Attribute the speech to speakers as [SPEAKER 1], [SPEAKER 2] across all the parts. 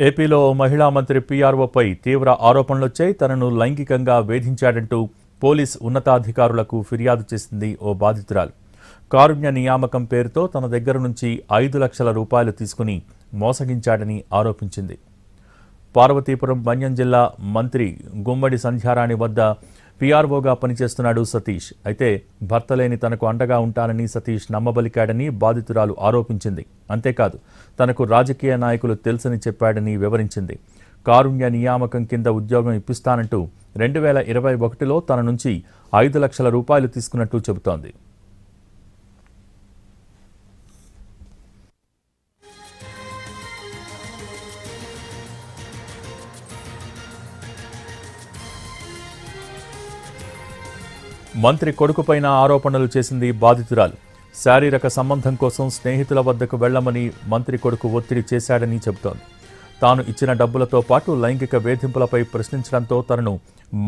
[SPEAKER 1] ఏపీలో మహిళా మంత్రి పీఆర్ఓపై తీవ్ర ఆరోపణలొచ్చాయి. తనను లైంగికంగా వేధించాడంటూ పోలీస్ ఉన్నతాధికారులకు ఫిర్యాదు చేసింది ఓ బాధితురాలు. కారుణ్య నియామకం పేరుతో తన దగ్గర నుంచి 5 లక్షల రూపాయలు తీసుకుని మోసగించాడని ఆరోపించింది. పార్వతీపురం మన్యం జిల్లా మంత్రి గుమ్మడి సంధ్యారాణి వద్ద పీఆర్ఓగా పనిచేస్తున్నాడు సతీష్. అయితే భర్త లేని తనకు అండగా ఉంటానని సతీష్ నమ్మబలికాడని బాధితురాలు ఆరోపించింది. అంతేకాదు తనకు రాజకీయ నాయకులు తెలుసని చెప్పాడని వివరించింది. కారుణ్య నియామకం కింద ఉద్యోగం ఇప్పిస్తానంటూ 2021లో తన నుంచి 5 లక్షల రూపాయలు తీసుకున్నట్టు చెబుతోంది. మంత్రి కొడుకుపైన ఆరోపణలు చేసింది బాధితురాలు. శారీరక సంబంధం కోసం స్నేహితుల వద్దకు వెళ్లమని మంత్రి కొడుకు ఒత్తిడి చేశాడని చెబుతోంది. తాను ఇచ్చిన డబ్బులతో పాటు లైంగిక వేధింపులపై ప్రశ్నించడంతో తనను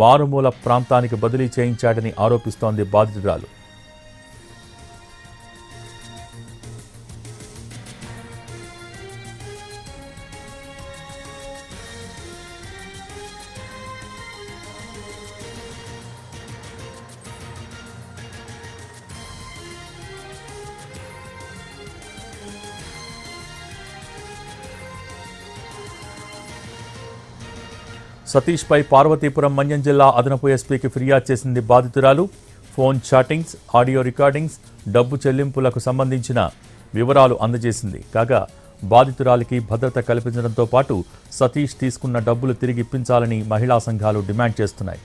[SPEAKER 1] మారుమూల ప్రాంతానికి బదిలీ చేయించాడని ఆరోపిస్తోంది బాధితురాలు. సతీష్ పై పార్వతీపురం మన్యం జిల్లా అదనపు ఎస్పీకి ఫిర్యాదు చేసింది బాధితురాలు. ఫోన్ చాటింగ్స్, ఆడియో రికార్డింగ్స్, డబ్బు చెల్లింపులకు సంబంధించిన వివరాలు అందజేసింది. కాగా బాధితురాలికి భద్రత కల్పించడంతో పాటు సతీష్ తీసుకున్న డబ్బులు తిరిగి ఇప్పించాలని మహిళా సంఘాలు డిమాండ్ చేస్తున్నాయి.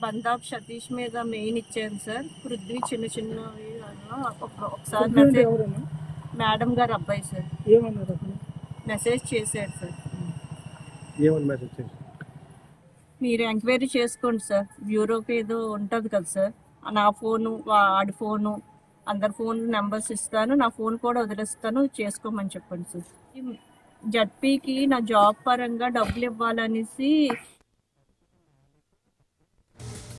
[SPEAKER 2] బందాబ్ సతీష్ మీద మెయిన్ ఇచ్చాను సార్. పృథ్వీ చిన్న చిన్న ఒకసారి మేడం గారు అబ్బాయి సార్ మెసేజ్ చేశారు సార్. మీరు ఎంక్వైరీ చేసుకోండి సార్. బ్యూరోకి ఏదో ఉంటుంది కదా సార్. నా ఫోను, వాడి ఫోను, అందరి ఫోన్ నెంబర్స్ ఇస్తాను, నా ఫోన్ కూడా వదిలేస్తాను, చేసుకోమని చెప్పండి సార్. జడ్పీకి నా జాబ్ పరంగా డబ్బులు ఇవ్వాలనేసి